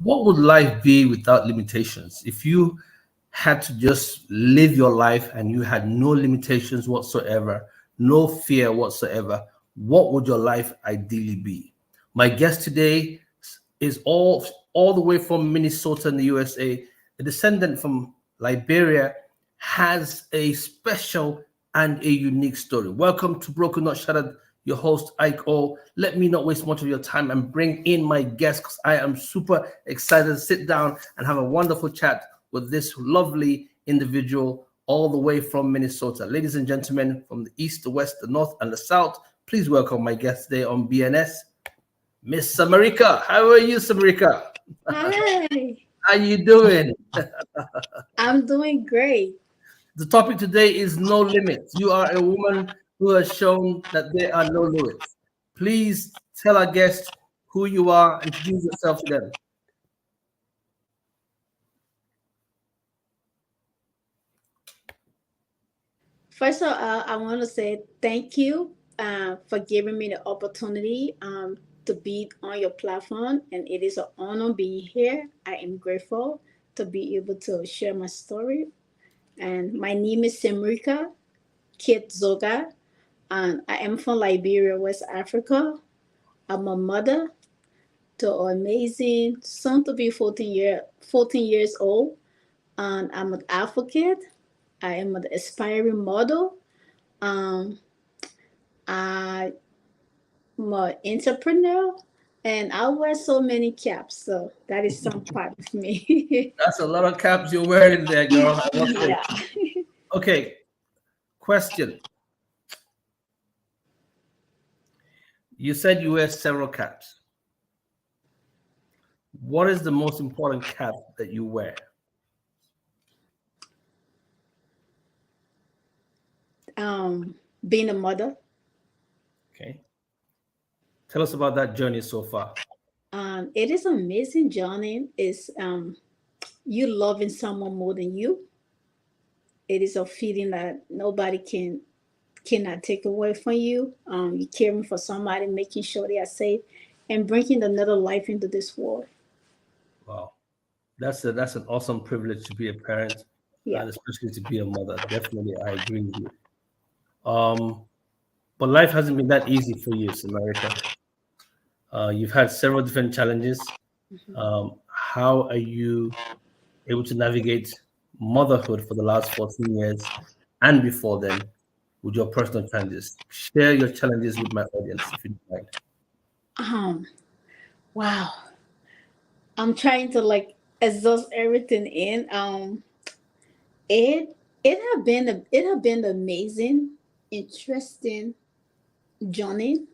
What would life be without limitations? If you had to just live your life and you had no limitations whatsoever, no fear whatsoever, what would your life ideally be? My guest today is all the way from Minnesota in the USA, a descendant from Liberia, has a special and a unique story. Welcome to Broken Not Shattered, your host, Ike O. Let me not waste much of your time and bring in my guest because I am super excited to sit down and have a wonderful chat with this lovely individual all the way from Minnesota. Ladies and gentlemen, from the east, the west, the north, and the south, please welcome my guest today on BNS, Miss Samarika. How are you, Samarika? Hi, How you doing? I'm doing great. The topic today is no limits. You are a woman who has shown that there are no limits. Please tell our guests who you are, introduce yourself to them. First of all, I want to say thank you for giving me the opportunity to be on your platform, and it is an honor being here. I am grateful to be able to share my story. And my name is Semrika Kit Zoga, and I am from Liberia, West Africa. I'm a mother to an amazing, soon to be 14 years old, and I'm an advocate. I am an aspiring model. Um, I'm an entrepreneur, and I wear so many caps. So that is some part of me. That's a lot of caps you're wearing there, girl. I must say. Yeah. Okay, question. You said you wear several caps. What is the most important cap that you wear? Being a mother, Okay. Tell us about that journey so far. it is amazing journey. Is you loving someone more than you. It is a feeling that nobody cannot take away from you. You caring for somebody, making sure they are safe, and bringing another life into this world. Wow. That's an awesome privilege to be a parent Yeah. and especially to be a mother. Definitely, I agree with you. Um, but life hasn't been that easy for you, America. You've had several different challenges. How are you able to navigate motherhood for the last 14 years and before then with your personal challenges? Share your challenges with my audience if you don't mind. Um. Wow. I'm trying to like exhaust everything in. It it have been amazing, interesting journey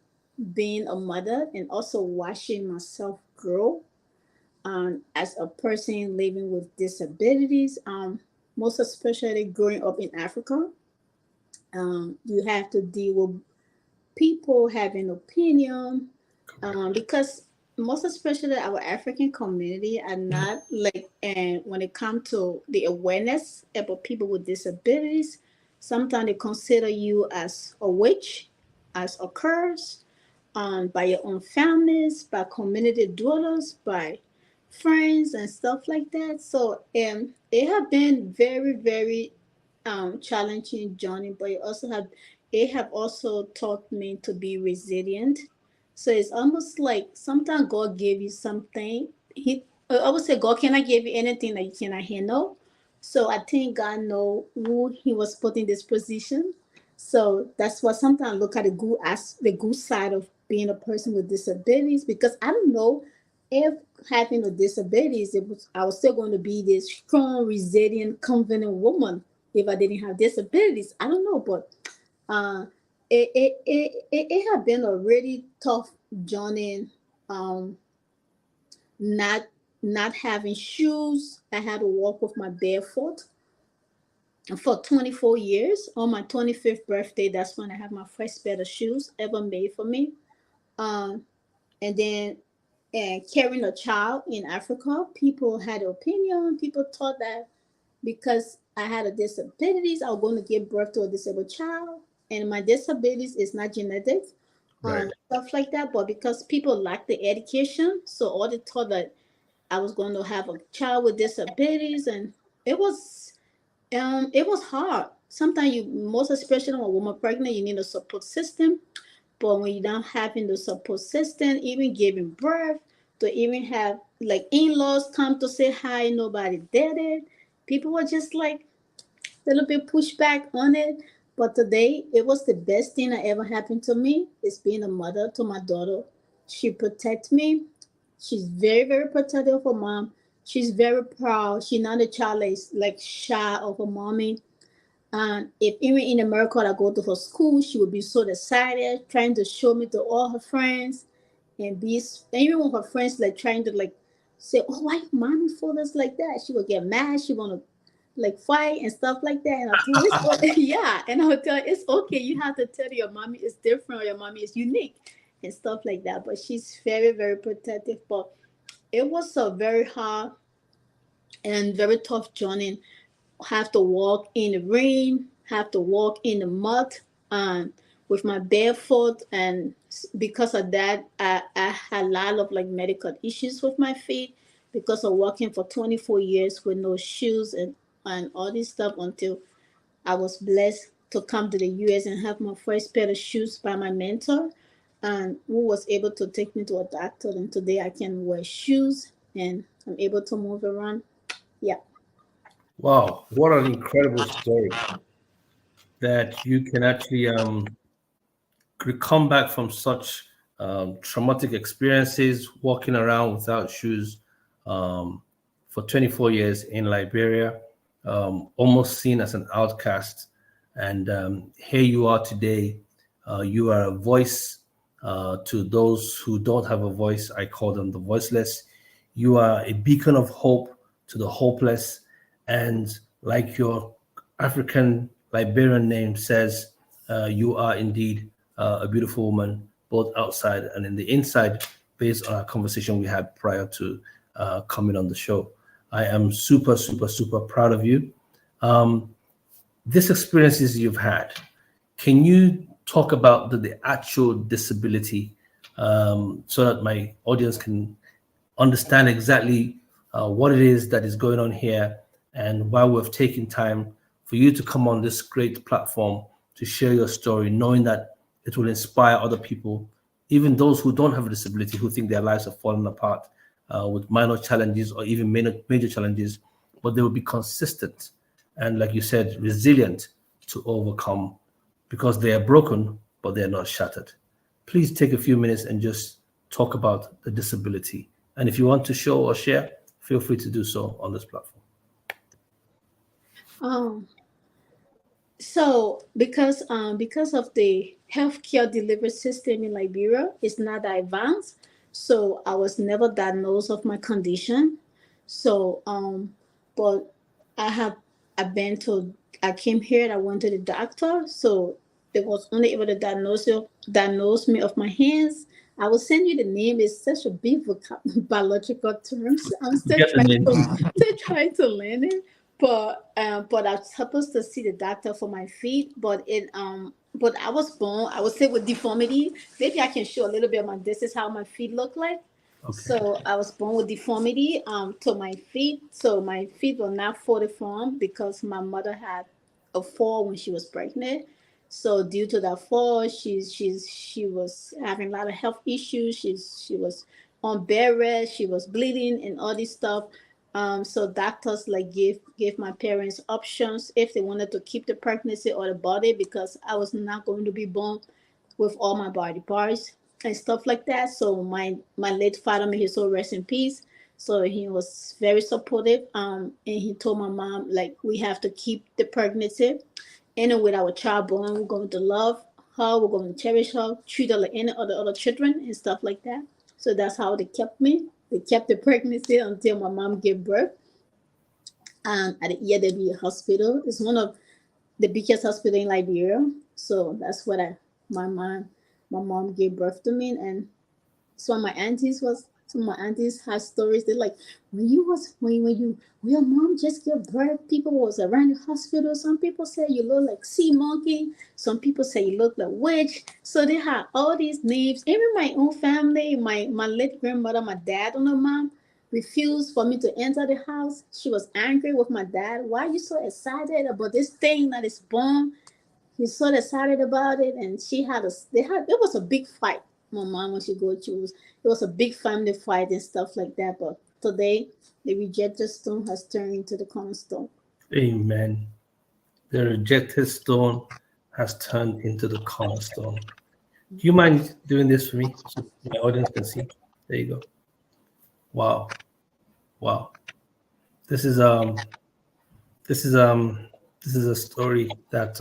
being a mother and also watching myself grow. As a person living with disabilities. Most especially growing up in Africa. You have to deal with people having opinion because most especially our African community are not like, and when it comes to the awareness about people with disabilities, sometimes they consider you as a witch, as a curse, by your own families, by community dwellers, by friends and stuff like that. So it have been very, very challenging journey, but it have also taught me to be resilient. So it's almost like sometimes God gave you something. I would say God cannot give you anything that you cannot handle. So I think God know who He was put in this position. So that's why sometimes I look at the good side of being a person with disabilities, because I don't know if having a disabilities, I was still going to be this strong, resilient, confident woman if I didn't have disabilities. I don't know, but uh, it had been a really tough journey. Um, not not having shoes, I had to walk with my barefoot for 24 years. On my 25th birthday, that's when I had my first pair of shoes ever made for me. Um, and then and carrying a child in Africa, people had an opinion. People thought that because I had a disabilities, I was going to give birth to a disabled child, and my disabilities is not genetic, Right. stuff like that. But because people lack the education, so all they thought that I was going to have a child with disabilities, and it was it was hard. Sometimes you, most especially when a woman pregnant, you need a support system. But when you're not having the support system, even giving birth, to even have like in-laws come to say hi, nobody did it. People were just like a little bit pushback on it. But today, it was the best thing that ever happened to me. Is being a mother to my daughter. She protects me. She's very, very protective of her mom. She's very proud. She's not a child that is like shy of her mommy. And if even in America I go to her school, she would be so excited, trying to show me to all her friends, and be even when her friends like trying to like say, "Oh, why mommy for us like that?" She would get mad. She wanna like fight and stuff like that. And I tell her, it's okay. Yeah, and I would tell her, it's okay. You have to tell your mommy is different or your mommy is unique and stuff like that. But she's very, very protective. But it was a very hard and very tough journey. Have to walk in the rain, have to walk in the mud, um, with my barefoot, and because of that, I had a lot of like medical issues with my feet because of walking for 24 years with no shoes and all this stuff until I was blessed to come to the US and have my first pair of shoes by my mentor, and who was able to take me to a doctor. And today I can wear shoes and I'm able to move around. Yeah. Wow, what an incredible story that you can actually could come back from such traumatic experiences, walking around without shoes um, for 24 years in Liberia, almost seen as an outcast. And here you are today. You are a voice to those who don't have a voice. I call them the voiceless. You are a beacon of hope to the hopeless. And like your African Liberian name says, you are indeed a beautiful woman, both outside and in the inside, based on our conversation we had prior to coming on the show. I am super, super, super proud of you. This experiences you've had, can you talk about the actual disability so that my audience can understand exactly what it is that is going on here and why we've taken time for you to come on this great platform to share your story, knowing that it will inspire other people, even those who don't have a disability, who think their lives have fallen apart with minor challenges or even major challenges, but they will be consistent and, like you said, resilient to overcome because they are broken, but they are not shattered. Please take a few minutes and just talk about the disability. And if you want to show or share, feel free to do so on this platform. Um, because of the healthcare delivery system in Liberia is not that advanced, so I was never diagnosed of my condition. So but I have I've been to I came here and I went to the doctor, so it was only able to diagnose me of my hands. I will send you the name. It's such a big biological terms. I'm still Get the trying name. to learn it. But I was supposed to see the doctor for my feet, but I was born, I would say, with deformity. Maybe I can show a little bit of my this is how my feet look like. Okay. So I was born with deformity to my feet. So my feet were not fully formed because my mother had a fall when she was pregnant. So due to that fall, she was having a lot of health issues. She was on bed rest. She was bleeding and all this stuff. So doctors like gave my parents options if they wanted to keep the pregnancy or the body because I was not going to be born with all my body parts and stuff like that. So my late father, may his soul rest in peace. So he was very supportive. And he told my mom like we have to keep the pregnancy. And with our child born, we're going to love her. We're going to cherish her, treat her like any other children and stuff like that. So that's how they kept me. They kept the pregnancy until my mom gave birth. At the EAW hospital, it's one of the biggest hospital in Liberia. So that's what my mom gave birth to me, and some of my aunties had stories. They're like, when your mom just gave birth, people was around the hospital. Some people say you look like sea monkey. Some people say you look like witch. So they had all these names. Even my own family, my late grandmother, my dad and my mom, refused for me to enter the house. She was angry with my dad. Why are you so excited about this thing that is born? He's so excited about it, and there was a big fight. My mom, when she go through, it was a big family fight and stuff like that. But today, the rejected stone has turned into the cornerstone. Amen. The rejected stone has turned into the cornerstone. Do you mind doing this for me so my audience can see? There you go. Wow. Wow. This is this is this is a story that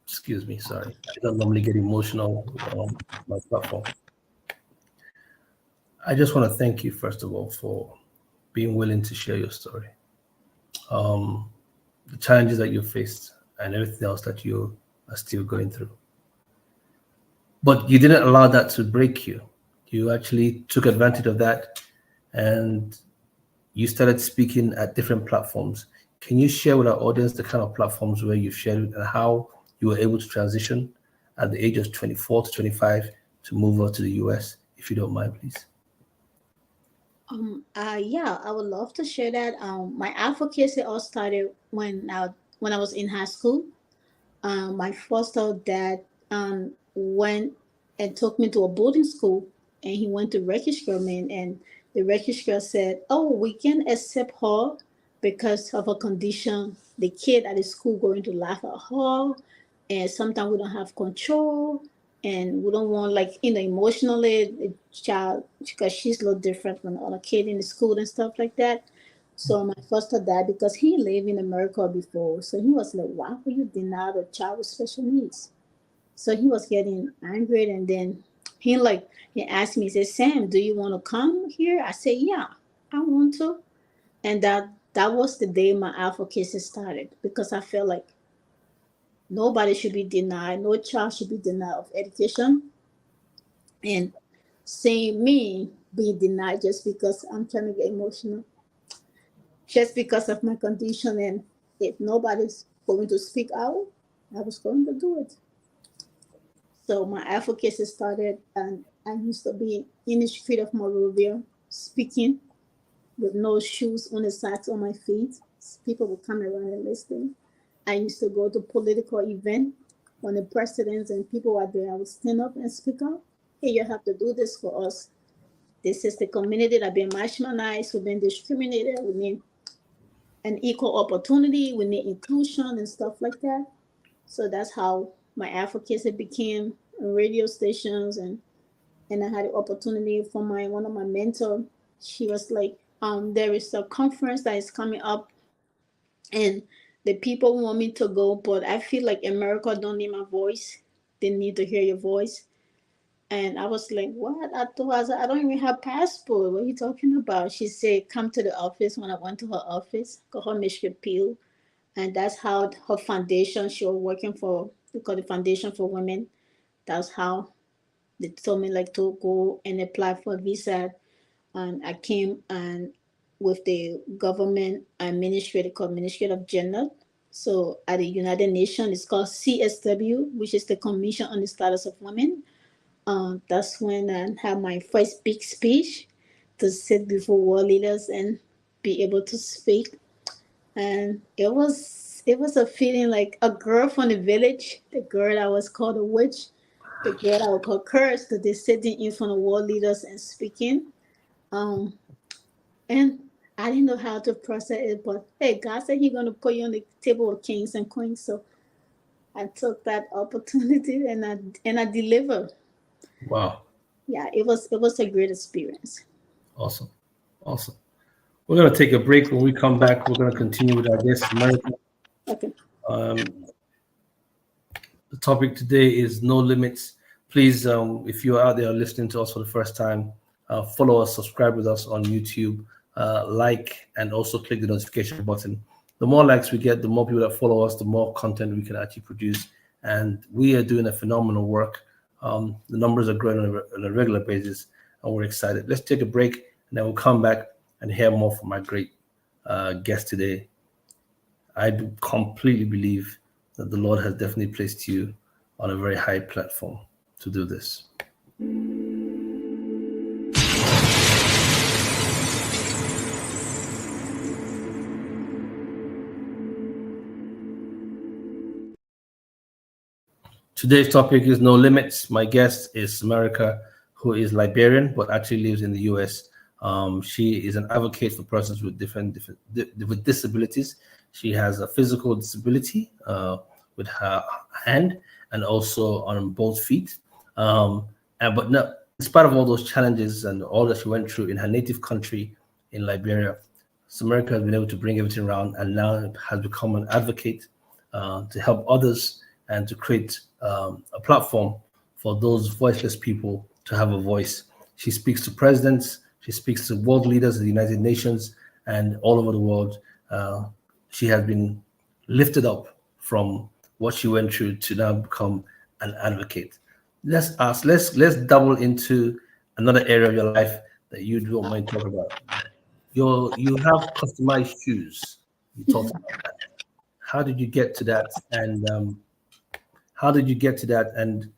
excuse me, sorry. I don't normally get emotional on my platform. I just want to thank you first of all for being willing to share your story. The challenges that you faced and everything else that you are still going through. But you didn't allow that to break you. You actually took advantage of that and you started speaking at different platforms. Can you share with our audience the kind of platforms where you've shared and how you were able to transition at the age of 24 to 25 to move on to the US, if you don't mind, please? Yeah, I would love to share that. My advocacy all started when I was in high school. My foster dad went and took me to a boarding school, and he went to register me, and the registrar said, "Oh, we can accept her because of her condition. The kid at the school going to laugh at her, and sometimes we don't have control, and we don't want like emotionally the child because she's a little different from the other kid in the school and stuff like that." So my foster dad, because he lived in America before, so he was like, "Why would you deny a child with special needs?" So he was getting angry, and then he asked me, he said, "Sam, do you want to come here?" I said, "Yeah, I want to." And that was the day my advocacy started, because I felt like nobody should be denied, no child should be denied of education, and seeing me being denied just because I'm trying to get emotional, just because of my condition, and if nobody's going to speak out, I was going to do it. So my advocacy started, and I used to be in the street of Monrovia speaking with no shoes on the socks on my feet. People would come around and listen. I used to go to political event when the presidents and people were there. I would stand up and speak up. Hey, you have to do this for us. This is the community that been marginalized, we've been discriminated. We need an equal opportunity. We need inclusion and stuff like that. So that's how my advocacy became radio stations, and I had the opportunity for my one of my mentor. She was like, there is a conference that is coming up, and the people want me to go, but I feel like America don't need my voice. They need to hear your voice. And I was like, what? I said, I don't even have passport. What are you talking about? She said, come to the office. When I went to her office, call her Michigan Peel. And that's how her foundation, she was working for, they call the Foundation for Women. That's how they told me like to go and apply for a visa. And I came and with the government administrative called Ministry of Gender. So at the United Nations, it's called CSW, which is the Commission on the Status of Women. That's when I had my first big speech to sit before world leaders and be able to speak. And it was a feeling like a girl from the village, the girl that was called a witch, the girl that was called cursed, that they sitting in front of world leaders and speaking. Um, and I didn't know how to process it, but hey, God said He's gonna put you on the table of kings and queens. So I took that opportunity, and I delivered. Wow. Yeah, it was a great experience. Awesome. Awesome. We're going to take a break. When we come back, we're going to continue with our guest, America. Okay. Um, the topic today is no limits. Please, if you're out there listening to us for the first time, follow us, subscribe with us on YouTube, like, and also click the notification button. The more likes we get, the more people that follow us, the more content we can actually produce. And we are doing a phenomenal work. The numbers are growing on a regular basis, and we're excited. Let's take a break, and then we'll come back and hear more from my great guest today. I do completely believe that the Lord has definitely placed you on a very high platform to do this. Today's topic is no limits. My guest is America, who is Liberian but actually lives in the US. She is an advocate for persons with with disabilities. She has a physical disability with her hand and also on both feet. But no, in spite of all those challenges and all that she went through in her native country in Liberia, Samerica has been able to bring everything around and now has become an advocate to help others and to create a platform for those voiceless people to have a voice. She speaks to presidents, she speaks to world leaders of the United Nations and all over the world. She has been lifted up from what she went through to now become an advocate. Let's double into another area of your life that you don't mind talking about. You have customized shoes. You talked about that. How did you get to that? And how did you get to that? And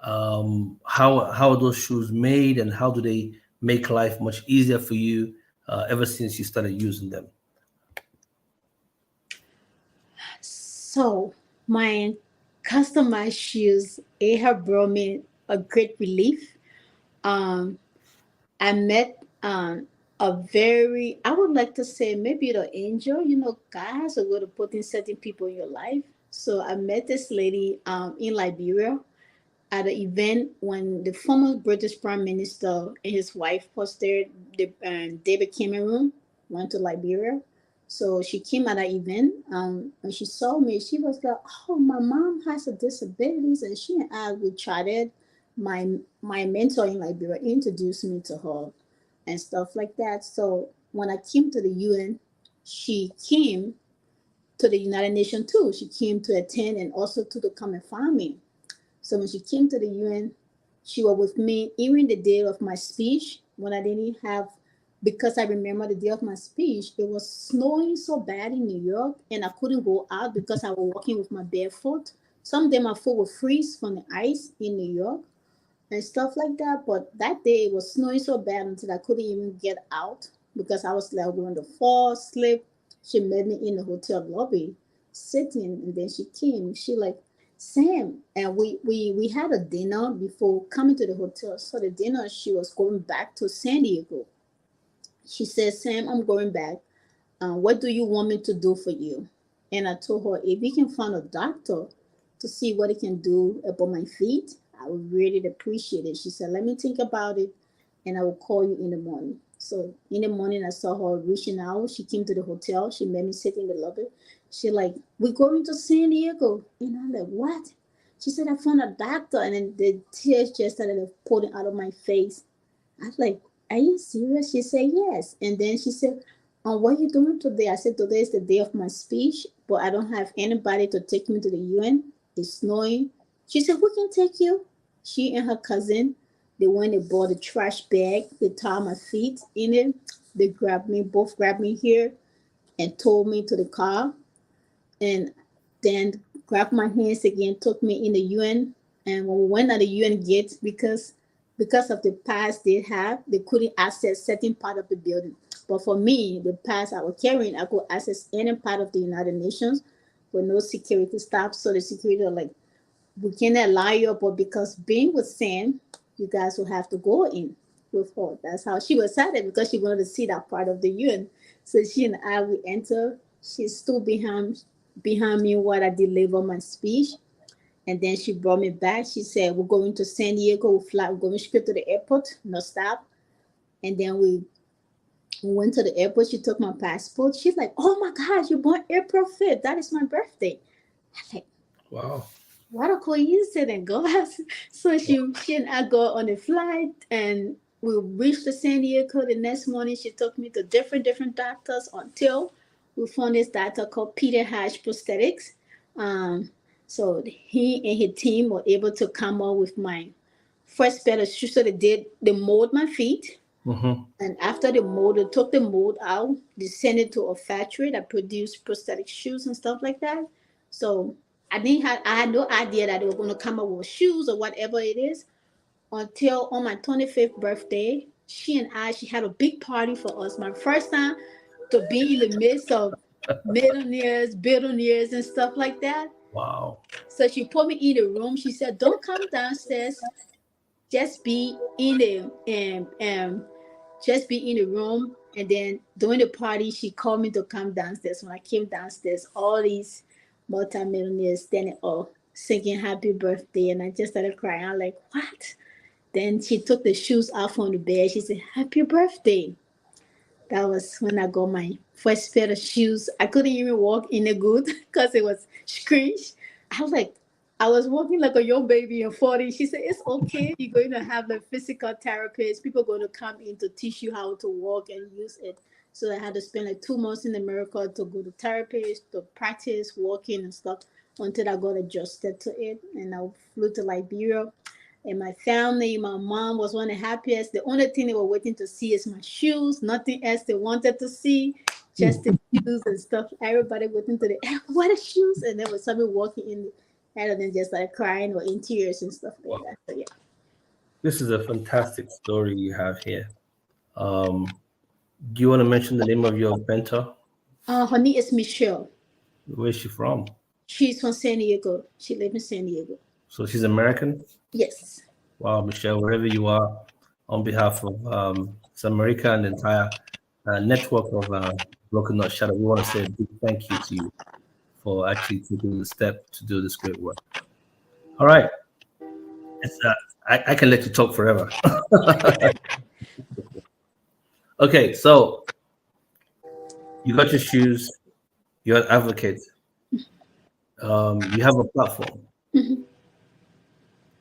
how are those shoes made? And how do they make life much easier for you ever since you started using them? So my customized shoes, it have brought me a great relief. Um, I met a very, I would like to say maybe the angel. You know, God has a way of putting certain people in your life. So I met this lady in Liberia at an event when the former British Prime Minister and his wife posted David Cameron went to Liberia. So she came at an event and she saw me. She was like, "Oh, my mom has a disabilities," and she and I we chatted. My mentor in Liberia introduced me to her and stuff like that. So when I came to the UN, she came to the United Nations too. She came to attend and also to come and find me. So when she came to the UN, she was with me even the day of my speech when I didn't have, because I remember the day of my speech, it was snowing so bad in New York and I couldn't go out because I was walking with my barefoot. Someday my foot would freeze from the ice in New York and stuff like that. But that day it was snowing so bad until I couldn't even get out because I was like going to fall, slip. She met me in the hotel lobby, sitting, and then she came. She like, Sam, and we had a dinner before coming to the hotel. So the dinner, she was going back to San Diego. She said, Sam, I'm going back. What do you want me to do for you? And I told her, if you can find a doctor to see what he can do about my feet, I would really appreciate it. She said, let me think about it and I will call you in the morning. So in the morning, I saw her reaching out. She came to the hotel. She made me sit in the lobby. She like, we're going to San Diego. And I'm like, what? She said, I found a doctor. And then the tears just started pouring out of my face. I was like, are you serious? She said, yes. And then she said, what are you doing today? I said, today is the day of my speech, but I don't have anybody to take me to the UN. It's snowing. She said, who can take you? She and her cousin, they went and bought a trash bag. They tied my feet in it. They grabbed me, both grabbed me here and towed me to the car and then grabbed my hands again, took me in the UN. And when we went at the UN gate, because of the pass they have, they couldn't access certain part of the building. But for me, the pass I was carrying, I could access any part of the United Nations with no security staff. So the security are like, we cannot allow you, but because being with Sam, you guys will have to go in with her. That's how she was excited because she wanted to see that part of the UN. So she and I we enter. She stood behind me while I deliver my speech. And then she brought me back. She said, we're going to San Diego. We're going straight to the airport, no stop. And then we went to the airport. She took my passport. She's like, oh my God, you're born April 5th. That is my birthday. I was like, Wow. what a coincidence, guys. So she and I go on a flight and we reached the San Diego the next morning. She took me to different doctors until we found this doctor called Peter Hatch Prosthetics. Um, so he and his team were able to come up with my first pair of shoes. So they mold my feet. Mm-hmm. And after the mold, they took the mold out, they sent it to a factory that produced prosthetic shoes and stuff like that. So I had no idea that they were going to come up with shoes or whatever it is until on my 25th birthday. She had a big party for us. My first time to be in the midst of millionaires, billionaires, and stuff like that. Wow. So she put me in the room. She said, "Don't come downstairs. Just be in the just be in the room." And then during the party, she called me to come downstairs. When I came downstairs, all these multimillionaires standing up singing happy birthday, and I just started crying. I'm like, what? Then she took the shoes off from the bed. She said, "Happy birthday." That was when I got my first pair of shoes. I couldn't even walk in the good because it was screech. I was like, I was walking like a young baby in 40. She said, "It's okay. You're going to have the physical therapist. People are going to come in to teach you how to walk and use it." So I had to spend like 2 months in America to go to therapist, to practice walking and stuff until I got adjusted to it. And I flew to Liberia, and my family, my mom was one of the happiest. The only thing they were waiting to see is my shoes. Nothing else they wanted to see, just the shoes and stuff. Everybody waiting to the what are shoes? And there was somebody walking in, and then just like crying or in tears and stuff like Wow. that. So yeah. This is a fantastic story you have here. Um, do you want to mention the name of your mentor? Her name is Michelle. Where's she from? She's from San Diego. She lives in San Diego. So she's American? Yes. Wow, Michelle, wherever you are, on behalf of South America and the entire network of Broken Not Shadow, we want to say a big thank you to you for actually taking the step to do this great work. All right. It's, I can let you talk forever. Okay, so you got your shoes, you're an advocate, you have a platform, Mhm.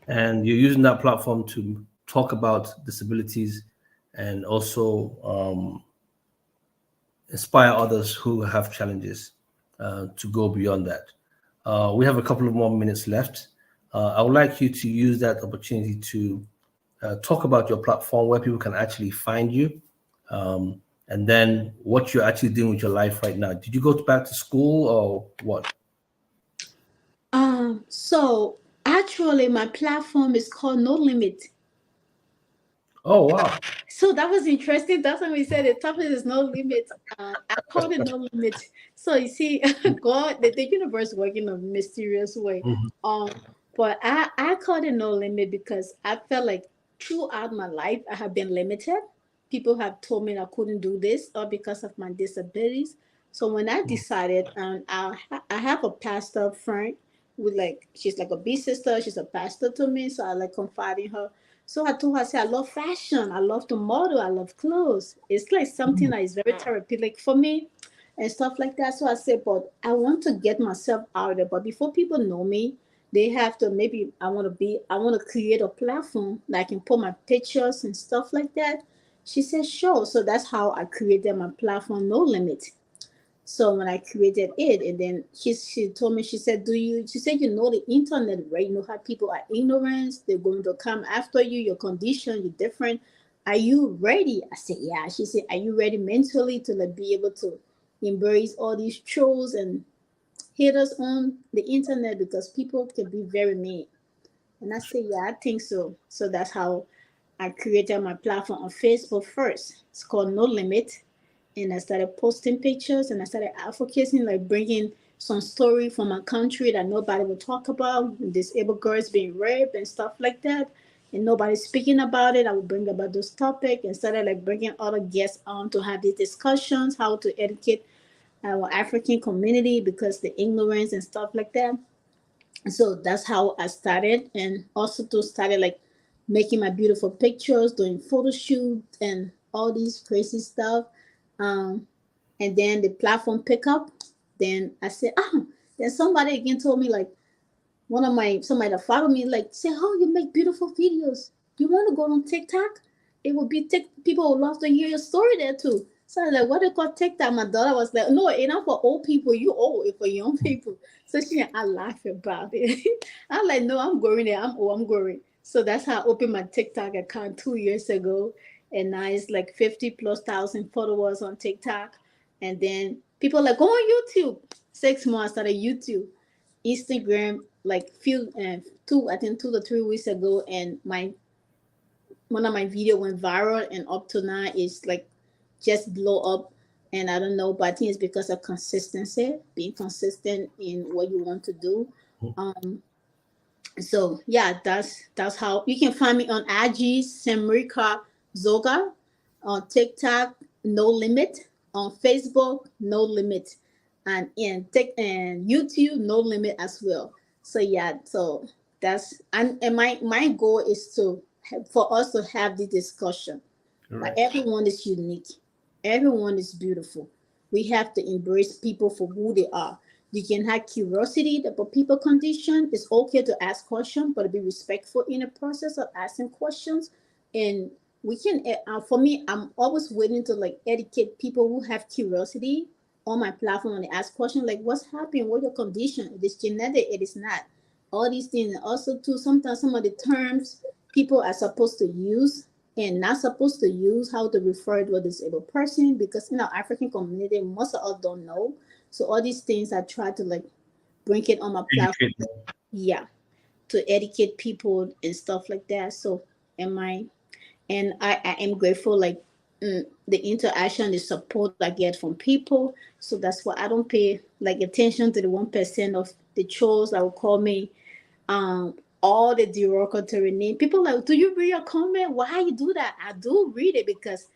and you're using that platform to talk about disabilities and also inspire others who have challenges to go beyond that. We have a couple of more minutes left. I would like you to use that opportunity to talk about your platform, where people can actually find you, and then what you're actually doing with your life right now. Did you go back to school or what? So actually my platform is called No Limit. Oh, wow. So that was interesting. That's when we said the topic is no limit. I called it no limit. So you see, God, the universe working in a mysterious way. Mhm. Um, but I called it no limit because I felt like throughout my life I have been limited. People have told me I couldn't do this or because of my disabilities. So when I decided, I have a pastor friend with like she's like a big sister. She's a pastor to me, so I like confide in her. So I told her, I said, I love fashion. I love to model. I love clothes. It's like something that is very therapeutic for me and stuff like that. So I said, but I want to get myself out there. But before people know me, they have to maybe I want to create a platform that I can put my pictures and stuff like that. She said, sure. So that's how I created my platform, No Limit. So when I created it, and then she told me, she said, she said, you know the internet, right? You know how people are ignorant, they're going to come after you, your condition, you're different. Are you ready? I said, yeah. She said, are you ready mentally to like be able to embrace all these trolls and haters on the internet because people can be very mean. And I said, yeah, I think so. So that's how I created my platform on Facebook first. It's called No Limit. And I started posting pictures and I started advocating, like bringing some story from my country that nobody would talk about, disabled girls being raped and stuff like that. And nobody's speaking about it. I would bring about those topics and started like bringing other guests on to have these discussions, how to educate our African community because the ignorance and stuff like that. So that's how I started, and also to started like making my beautiful pictures, doing photo shoot and all these crazy stuff. Um, and then the platform pick up. Then I said, then somebody again told me like one of my somebody that followed me like say, "Oh, you make beautiful videos. You want to go on TikTok? It would be people would love to hear your story there too." So I was like, "What do you call TikTok?" My daughter was like, "No, it's not for old people. You old. It's for young people." So I laugh about it. I'm like, "No, I'm going there. I'm old. I'm going." So that's how I opened my TikTok account 2 years ago, and now it's like 50 plus thousand followers on TikTok. And then people are like, "Go on YouTube." 6 months I started YouTube, Instagram like few two I think 2 to 3 weeks ago, and my one of my video went viral, and up to now it's like just blow up. And I don't know, but I think it's because of consistency, being consistent in what you want to do. Um, so yeah, that's how you can find me on IG, Semrika Zoga, on TikTok, No Limit, on Facebook, No Limit, and in Tik and YouTube, No Limit as well. So yeah, so that's and my goal is to for us to have the discussion. Like Correct. everyone is unique, everyone is beautiful. We have to embrace people for who they are. You can have curiosity about people condition. It's okay to ask questions, but be respectful in the process of asking questions. And we can, for me, I'm always waiting to like educate people who have curiosity on my platform when they ask questions like, "What's happening? What your condition? It is genetic. It is not." All these things. And also, too, sometimes some of the terms people are supposed to use and not supposed to use, how to refer to a disabled person, because in our African community, most of us don't know. So all these things I try to like bring it on my platform. Educate them. Yeah, to educate people and stuff like that. So am I, and I am grateful like the interaction, the support I get from people. So that's why I don't pay like attention to the 1% of the trolls that will call me all the derogatory name. People like, do you read your comment? Why you do that? I do read it because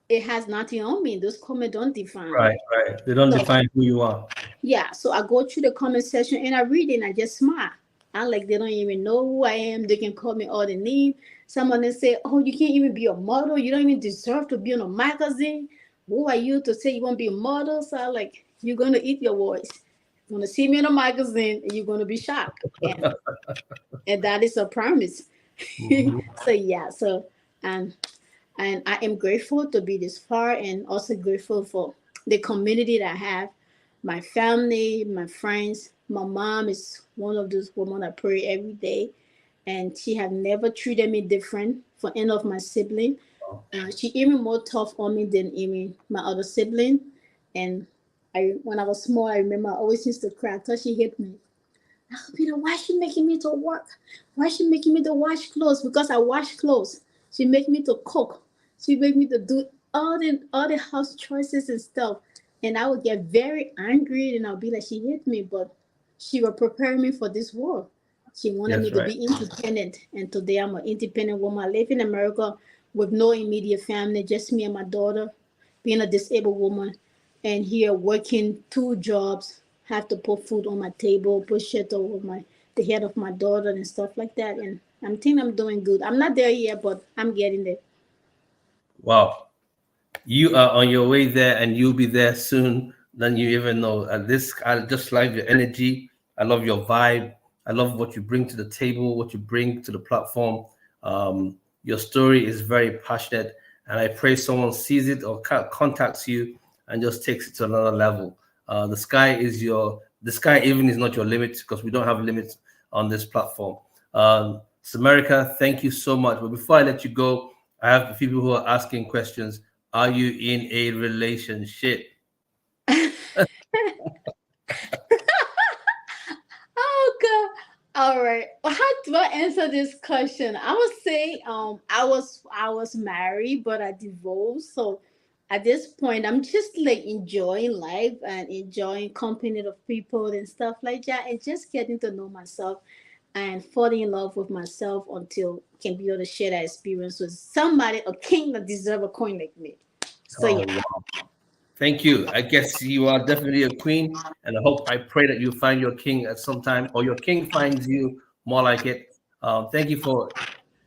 it has nothing on me. Those comments don't define me. Right, right. They don't So define who you are. yeah, so I go through the comment section and I read it and I just smile. I like they don't even know who I am. They can call me all the name. Someone then say, "Oh, you can't even be a model. You don't even deserve to be on a magazine. Who are you to say you want to be a model?" So I like, you're gonna eat your words. You're gonna see me in a magazine and you're gonna be shocked. And that is a promise. Mhm. So yeah, so um and I am grateful to be this far, and also grateful for the community that I have, my family, my friends. My mom is one of those women I pray every day, and she have never treated me different for any of my sibling. She even more tough on me than even my other sibling. And when I was small, I remember I always used to cry. I thought she hit me. Peter, why she making me to work? Why she making me to wash clothes? Because I wash clothes. She make me to cook. She make me to do all the house choices and stuff. And I would get very angry and I'll be like, she hit me, but she will prepare me for this world. She wanted me Yes, to right. be independent. And today I'm an independent woman. I live in America with no immediate family, just me and my daughter, being a disabled woman, and here working 2 jobs, have to put food on my table, put shit over the head of my daughter and stuff like that. And I'm thinking I'm doing good. I'm not there yet, but I'm getting there. Wow. You are on your way there and you'll be there soon than you even know. And this, I just like your energy. I love your vibe. I love what you bring to the table, what you bring to the platform. Your story is very passionate, and I pray someone sees it or contacts you and just takes it to another level. The sky even is not your limit, because we don't have limits on this platform. Samerica, thank you so much. But before I let you go, I have a few people who are asking questions. Are you in a relationship? Oh God. All right. Well, how do I answer this question? I would say I was married, but I divorced. So at this point I'm just like enjoying life and enjoying company of people and stuff like that, and just getting to know myself and falling in love with myself until can be able to share that experience with somebody, a king that deserve a coin like me. So Oh, yeah. wow. Thank you. I guess you are definitely a queen, and I pray that you find your king at some time, or your king finds you, more like it. Thank you for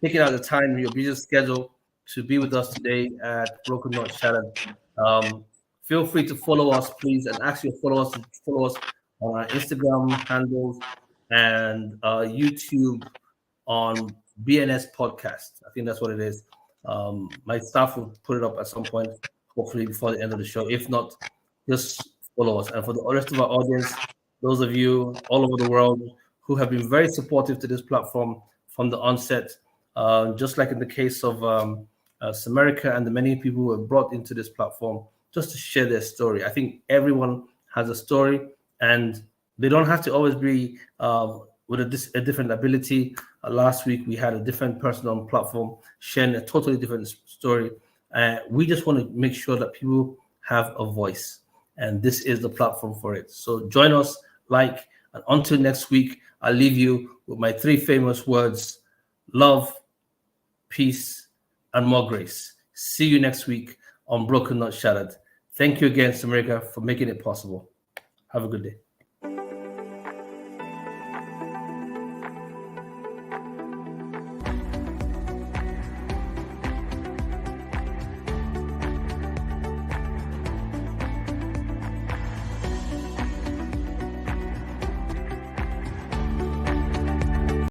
taking out the time in your busy schedule to be with us today at Broken Not Shattered. Um, Feel free to follow us, please, and ask your followers to follow us on our Instagram handles and YouTube on BNS Podcast. I think that's what it is. My staff will put it up at some point, hopefully before the end of the show. If not, just follow us. And for the rest of our audience, those of you all over the world who have been very supportive to this platform from the onset, just like in the case of Samerica and the many people who were brought into this platform just to share their story. I think everyone has a story, and They don't have to always be with a different ability. Last week we had a different person on platform sharing a totally different story. We just want to make sure that people have a voice, and this is the platform for it. So join us, and until next week, I'll leave you with my three famous words: love, peace, and more grace. See you next week on Broken Not Shattered. Thank you again, Samarica, for making it possible. Have a good day.